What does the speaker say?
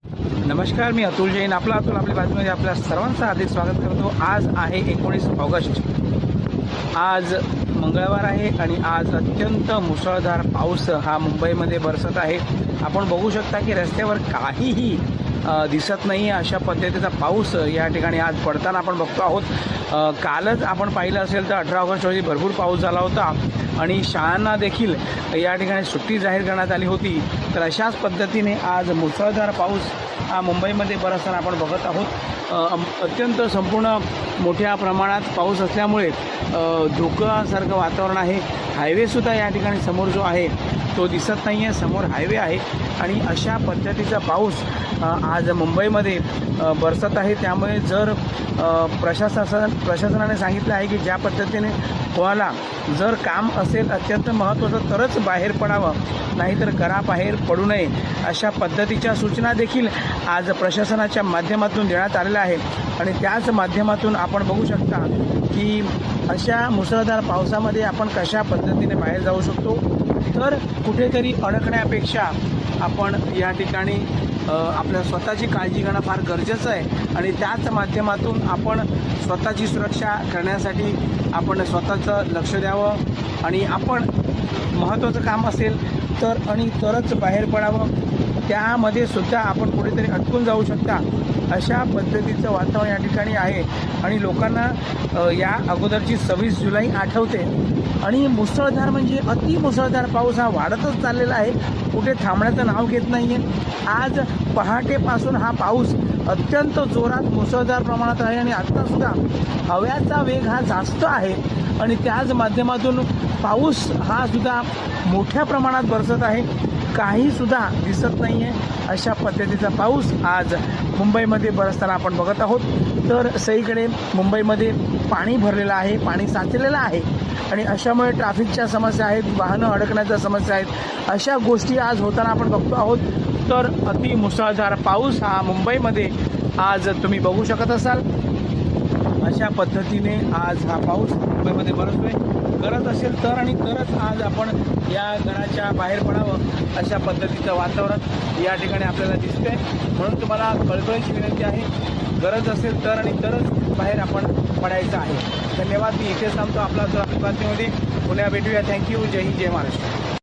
नमस्कार, मी अतुल जैन. अतुल आपल्या बातमीमध्ये आपल्या सर्वांचं हार्दिक स्वागत करतो. आज आहे 19 ऑगस्ट. आज मंगळवार आहे आणि आज अत्यंत मुसळधार पाऊस हा मुंबईमध्ये बरसत आहे. आपण बघू शकता की रस्त्यावर काहीही दिसत नाही अशा पद्धतीचा पाऊस या ठिकाणी आज पडताना आपण बघतो आहोत. कालच आपण पाहिलं असेल तर 18 ऑगस्ट रोजी भरपूर पाऊस झाला होता आणि शाळांना देखील या ठिकाणी सुट्टी जाहीर करण्यात आली होती. तर अशाच पद्धतीने आज मुसळधार पाऊस हा मुंबईमध्ये बरसताना आपण बघत आहोत. अत्यंत संपूर्ण मोठ्या प्रमाणात पाऊस असल्यामुळे धोकासारखं वातावरण आहे. हायवेसुद्धा या ठिकाणी समोर जो आहे तो दिसत नाही आहे. समोर हायवे आहे आणि अशा पद्धतीचा पाऊस आज मुंबईमध्ये बरसत आहे. त्यामुळे जर प्रशासनाने सांगितलं आहे की ज्या पद्धतीने कोणाला जर काम असेल अत्यंत महत्त्वाचं तरच बाहेर पडावं, नाहीतर घराबाहेर पडू नये, अशा पद्धतीच्या सूचना देखील आज प्रशासनाच्या माध्यमातून देण्यात आलेल्या आहेत. आणि त्याच माध्यमातून आपण बघू शकता की अशा मुसळधार पावसामध्ये आपण कशा पद्धतीने बाहेर जाऊ शकतो. तर कुठेतरी अडकण्यापेक्षा आपण या ठिकाणी आपल्या स्वतःची काळजी घेणं फार गरजेचं आहे. आणि त्याच माध्यमातून आपण स्वतःची सुरक्षा करण्यासाठी आपण स्वतःचं लक्ष द्यावं आणि आपण महत्त्वाचं काम असेल तरच बाहेर पडावं. त्यामध्ये सुद्धा आपण कुठेतरी अटकून जाऊ शकता अशा पद्धतीचं वातावरण या ठिकाणी आहे. आणि लोकांना या अगोदरची 26 जुलै आठवते आणि मुसळधार म्हणजे अतिमुसळधार पाऊस हा वाढतच चाललेला आहे, कुठे थांबण्याचं नाव घेत नाही आहे. आज पहाटेपासून हा पाऊस अत्यंत जोरात मुसळधार प्रमाणात आहे आणि आत्तासुद्धा हव्याचा वेग हा जास्त आहे आणि त्याच माध्यमातून पाऊस हा सुद्धा मोठ्या प्रमाणात बरसत आहे. काहीसुद्धा दिसत नाही आहे अशा पद्धतीचा पाऊस आज मुंबईमध्ये बरसताना आपण बघत आहोत. तर सगळीकडे मुंबईमध्ये पाणी भरलेलं आहे, पाणी साचलेलं आहे आणि अशामुळे ट्रॅफिकच्या समस्या आहेत, वाहनं अडकण्याच्या समस्या आहेत. अशा गोष्टी आज होताना आपण बघतो आहोत. तर अतिमुसळधार पाऊस हा मुंबईमध्ये आज तुम्ही बघू शकत असाल. अशा पद्धतीने आज हा पाऊस मुंबईमध्ये बरसतोय. गरज असेल तर आणि तरच आज आपण या घराच्या बाहेर पडावं अशा पद्धतीचं वातावरण या ठिकाणी आपल्याला दिसतंय. म्हणून तुम्हाला कळकळीची विनंती आहे, गरज असेल तर आणि तरच बाहेर आपण पडायचं आहे. धन्यवाद. मी इथे थांबतो. आपल्या बातमीमध्ये पुन्हा भेटूया. थँक्यू. जय हिंद, जय महाराष्ट्र.